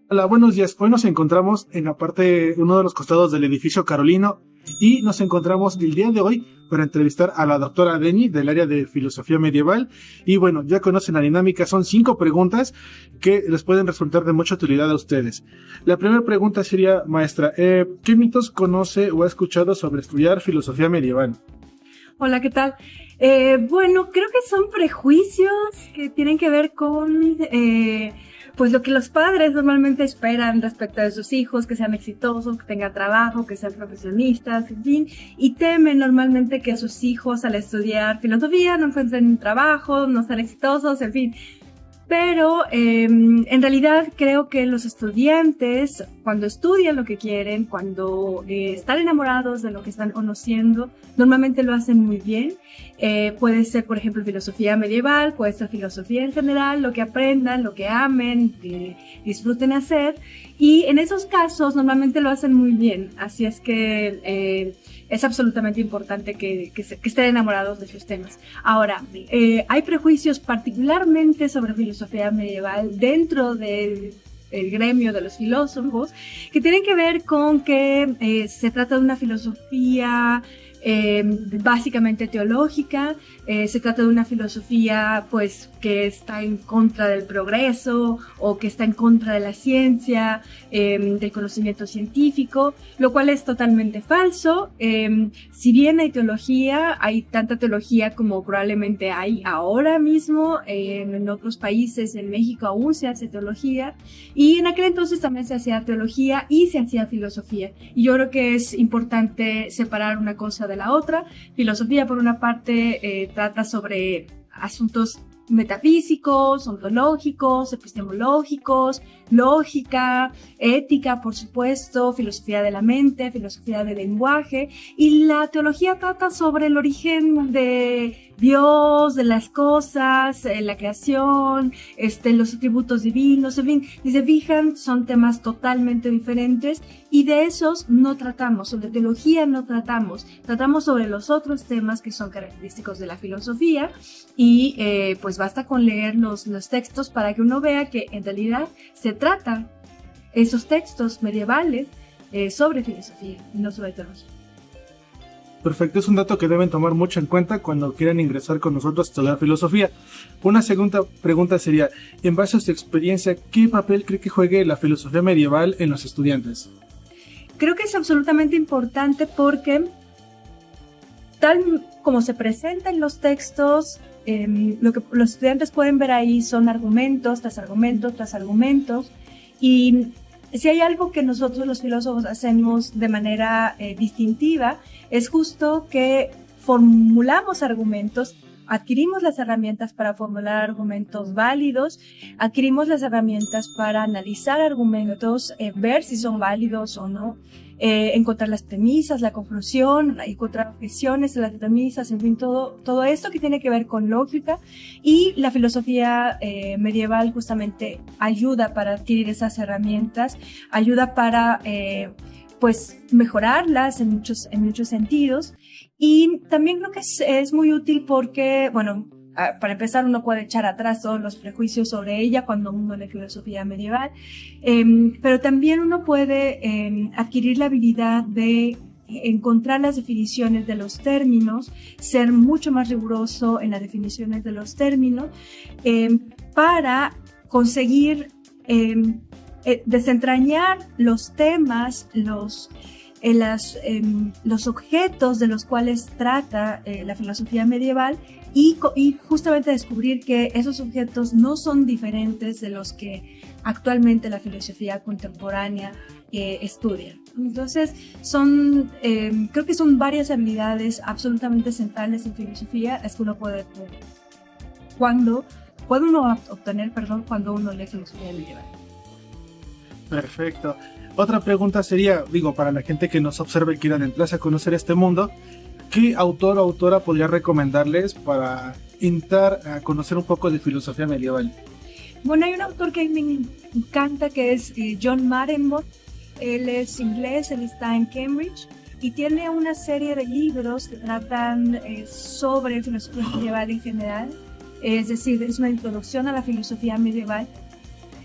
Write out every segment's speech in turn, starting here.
Hola, buenos días. Hoy nos encontramos en la parte, uno de los costados del edificio Carolino y nos encontramos el día de hoy para entrevistar a la doctora Deni del área de filosofía medieval. Y bueno, ya conocen la dinámica, son 5 preguntas que les pueden resultar de mucha utilidad a ustedes. La primera pregunta sería, maestra, ¿qué mitos conoce o ha escuchado sobre estudiar filosofía medieval? Hola, ¿qué tal? Bueno, creo que son prejuicios que tienen que ver con pues lo que los padres normalmente esperan respecto de sus hijos, que sean exitosos, que tengan trabajo, que sean profesionistas, en fin, y temen normalmente que sus hijos al estudiar filosofía no encuentren un trabajo, no sean exitosos, en fin. Pero en realidad creo que los estudiantes, cuando estudian lo que quieren, cuando están enamorados de lo que están conociendo, normalmente lo hacen muy bien. Puede ser, por ejemplo, filosofía medieval, puede ser filosofía en general, lo que aprendan, lo que amen, que disfruten hacer. Y en esos casos normalmente lo hacen muy bien. Así es que es absolutamente importante que estén enamorados de sus temas. Ahora, hay prejuicios particularmente sobre filosofía medieval dentro del gremio de los filósofos que tienen que ver con que se trata de una filosofía básicamente teológica, se trata de una filosofía pues que está en contra del progreso o que está en contra de la ciencia, del conocimiento científico, lo cual es totalmente falso. Si bien hay teología, hay tanta teología como probablemente hay ahora mismo en otros países. En México aún se hace teología y en aquel entonces también se hacía teología y se hacía filosofía, y yo creo que es importante separar una cosa de la otra. Filosofía, por una parte, trata sobre asuntos metafísicos, ontológicos, epistemológicos, lógica, ética, por supuesto, filosofía de la mente, filosofía del lenguaje, y la teología trata sobre el origen de Dios, de las cosas, la creación, los atributos divinos, en fin, si se fijan, son temas totalmente diferentes y de esos no tratamos, sobre teología no tratamos, tratamos sobre los otros temas que son característicos de la filosofía y pues basta con leer los textos para que uno vea que en realidad se tratan esos textos medievales sobre filosofía y no sobre teología. Perfecto, es un dato que deben tomar mucho en cuenta cuando quieran ingresar con nosotros a estudiar filosofía. Una segunda pregunta sería, en base a su experiencia, ¿qué papel cree que juegue la filosofía medieval en los estudiantes? Creo que es absolutamente importante porque, tal como se presenta en los textos, lo que los estudiantes pueden ver ahí son argumentos tras argumentos tras argumentos, y si hay algo que nosotros los filósofos hacemos de manera distintiva, es justo que formulamos argumentos, adquirimos las herramientas para formular argumentos válidos, adquirimos las herramientas para analizar argumentos, ver si son válidos o no, encontrar las premisas, la conclusión, encontrar objeciones de las premisas, en fin, todo esto que tiene que ver con lógica. Y la filosofía medieval justamente ayuda para adquirir esas herramientas, ayuda para pues mejorarlas en muchos sentidos. Y también creo que es muy útil porque, bueno, para empezar, uno puede echar atrás todos los prejuicios sobre ella cuando uno lee filosofía medieval, pero también uno puede adquirir la habilidad de encontrar las definiciones de los términos, ser mucho más riguroso en las definiciones de los términos, para conseguir desentrañar los temas, los objetos de los cuales trata la filosofía medieval y justamente descubrir que esos objetos no son diferentes de los que actualmente la filosofía contemporánea estudia. Entonces, creo que son varias habilidades absolutamente centrales en filosofía, es que uno puede obtener cuando uno lee filosofía medieval. Perfecto. Otra pregunta sería, para la gente que nos observa y quiera adentrarse a conocer este mundo, ¿qué autor o autora podría recomendarles para intentar a conocer un poco de filosofía medieval? Bueno, hay un autor que me encanta que es John Marenbot. Él es inglés, él está en Cambridge y tiene una serie de libros que tratan sobre filosofía medieval en general. Es decir, es una introducción a la filosofía medieval.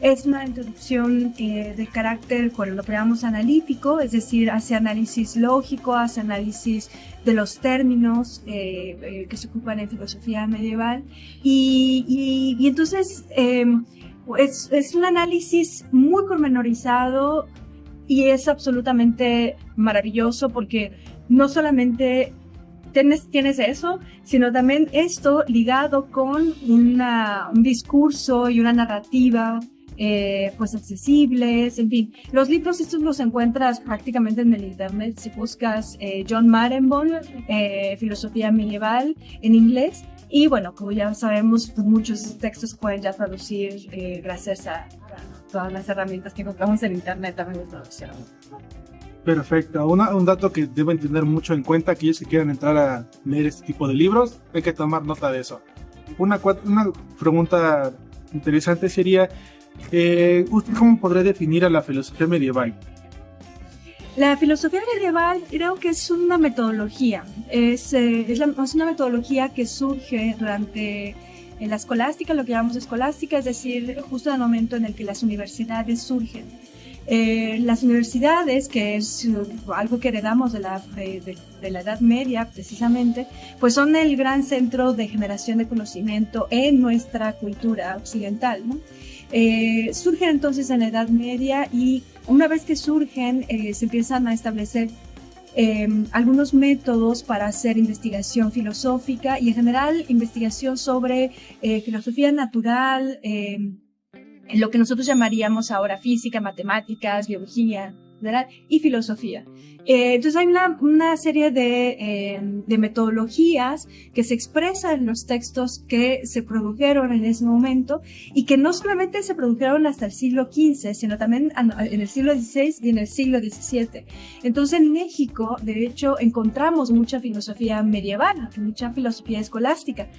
Es una introducción de carácter, con lo que llamamos analítico, es decir, hace análisis lógico, hace análisis de los términos que se ocupan en filosofía medieval. Y entonces es un análisis muy pormenorizado y es absolutamente maravilloso porque no solamente tienes eso, sino también esto ligado con un discurso y una narrativa pues accesibles, en fin. Los libros estos los encuentras prácticamente en el internet si buscas John Marenbone, filosofía medieval en inglés. Y bueno, como ya sabemos, pues muchos textos se pueden ya traducir gracias a todas las herramientas que encontramos en internet también de traducción. Perfecto. Un dato que deben tener mucho en cuenta, aquellos que quieran entrar a leer este tipo de libros, hay que tomar nota de eso. Una pregunta interesante sería, ¿usted cómo podría definir a la filosofía medieval? La filosofía medieval creo que es una metodología, es una metodología que surge durante la escolástica, lo que llamamos escolástica, es decir, justo en el momento en el que las universidades surgen. Las universidades, que es algo que heredamos de la Edad Media precisamente, pues son el gran centro de generación de conocimiento en nuestra cultura occidental, ¿no? Surgen entonces en la Edad Media y una vez que surgen se empiezan a establecer algunos métodos para hacer investigación filosófica y en general investigación sobre filosofía natural, lo que nosotros llamaríamos ahora física, matemáticas, biología, ¿verdad? Y filosofía. Entonces hay una serie de metodologías que se expresan en los textos que se produjeron en ese momento y que no solamente se produjeron hasta el siglo XV, sino también en el siglo XVI y en el siglo XVII. Entonces en México, de hecho, encontramos mucha filosofía medieval, mucha filosofía escolástica.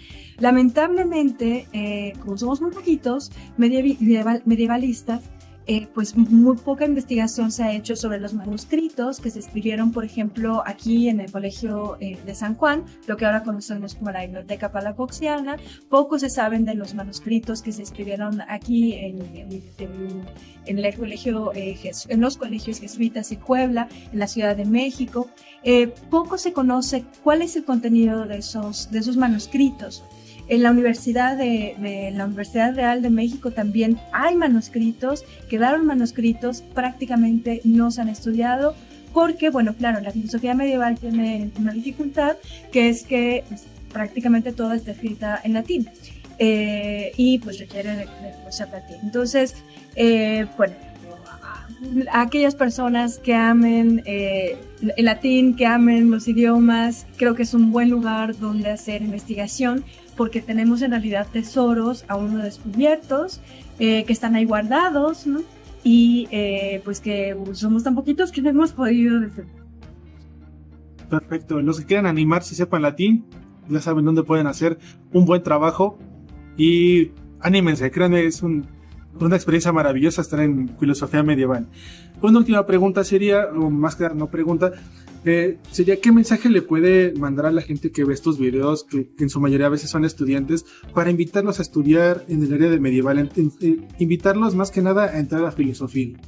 Lamentablemente, como somos muy poquitos medievalistas, pues muy poca investigación se ha hecho sobre los manuscritos que se escribieron, por ejemplo, aquí en el Colegio de San Juan, lo que ahora conocemos como la Biblioteca Palafoxiana. Poco se saben de los manuscritos que se escribieron aquí en los colegios jesuitas en Puebla, en la Ciudad de México. Poco se conoce cuál es el contenido de esos manuscritos. En la Universidad Real de México también hay manuscritos, quedaron manuscritos, prácticamente no se han estudiado, porque, bueno, claro, la filosofía medieval tiene una dificultad, que es que pues, prácticamente toda está escrita en latín, y pues requiere de conocer latín. Entonces, bueno, aquellas personas que amen el latín, que amen los idiomas, creo que es un buen lugar donde hacer investigación, porque tenemos en realidad tesoros aún no descubiertos, que están ahí guardados, ¿no? Y pues que somos tan poquitos que no hemos podido descubrir. Perfecto. Los que quieran animarse y sepan latín, ya saben dónde pueden hacer un buen trabajo y anímense, créanme, es una experiencia maravillosa estar en filosofía medieval. Una última pregunta sería, o más que no pregunta, sería ¿qué mensaje le puede mandar a la gente que ve estos videos, que en su mayoría a veces son estudiantes, para invitarlos a estudiar en el área de medieval, invitarlos más que nada a entrar a filosofía?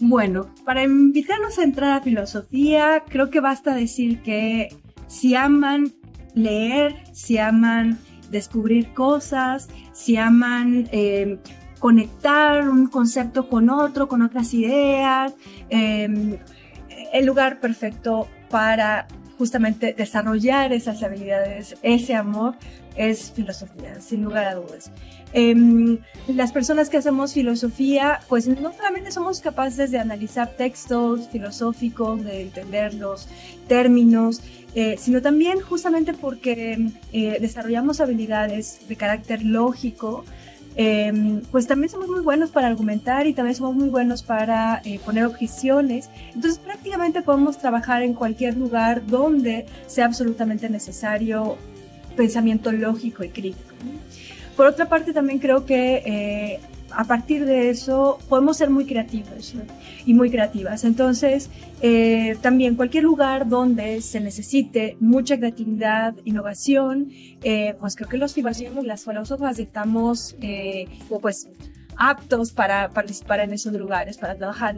Bueno, para invitarnos a entrar a filosofía, creo que basta decir que si aman leer, si aman descubrir cosas, si aman conectar un concepto con otro, con otras ideas, el lugar perfecto para justamente desarrollar esas habilidades, ese amor, es filosofía, sin lugar a dudas. Las personas que hacemos filosofía, pues no solamente somos capaces de analizar textos filosóficos, de entender los términos, sino también justamente porque desarrollamos habilidades de carácter lógico, pues también somos muy buenos para argumentar y también somos muy buenos para poner objeciones. Entonces prácticamente podemos trabajar en cualquier lugar donde sea absolutamente necesario pensamiento lógico y crítico. Por otra parte, también creo que a partir de eso podemos ser muy creativos, ¿no? Y muy creativas. Entonces, también cualquier lugar donde se necesite mucha creatividad, innovación, pues creo que los filósofos, las filósofas estamos pues aptos para participar en esos lugares, para trabajar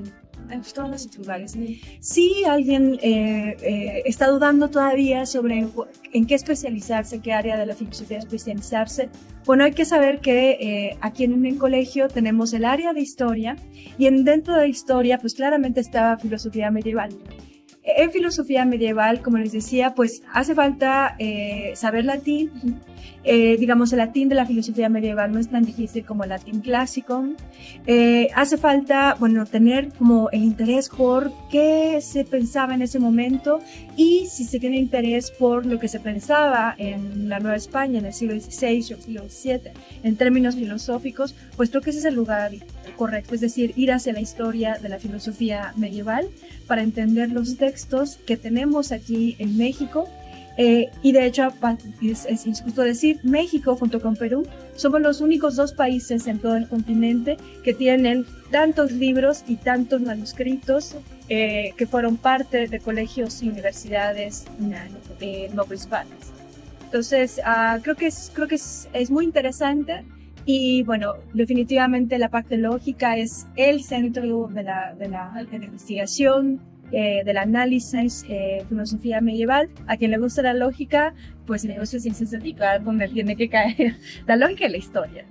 en todos esos lugares. Si alguien está dudando todavía sobre en qué especializarse, en qué área de la filosofía especializarse, bueno, hay que saber que aquí en el colegio tenemos el área de historia y dentro de la historia pues claramente está filosofía medieval. En filosofía medieval, como les decía, pues hace falta saber latín. Digamos, el latín de la filosofía medieval no es tan difícil como el latín clásico. Hace falta, bueno, tener como el interés por qué se pensaba en ese momento y si se tiene interés por lo que se pensaba en la Nueva España en el siglo XVI o el siglo XVII en términos filosóficos, pues creo que ese es el lugar correcto, es decir, ir hacia la historia de la filosofía medieval para entender los textos que tenemos aquí en México. Y de hecho, es justo decir, México junto con Perú somos los únicos dos países en todo el continente que tienen tantos libros y tantos manuscritos que fueron parte de colegios y universidades novohispanas. Entonces, creo que es muy interesante y bueno, definitivamente la parte lógica es el centro de la investigación, del análisis, filosofía medieval. A quien le gusta la lógica, pues le gusta ciencias aplicadas donde tiene que caer la lógica y la historia.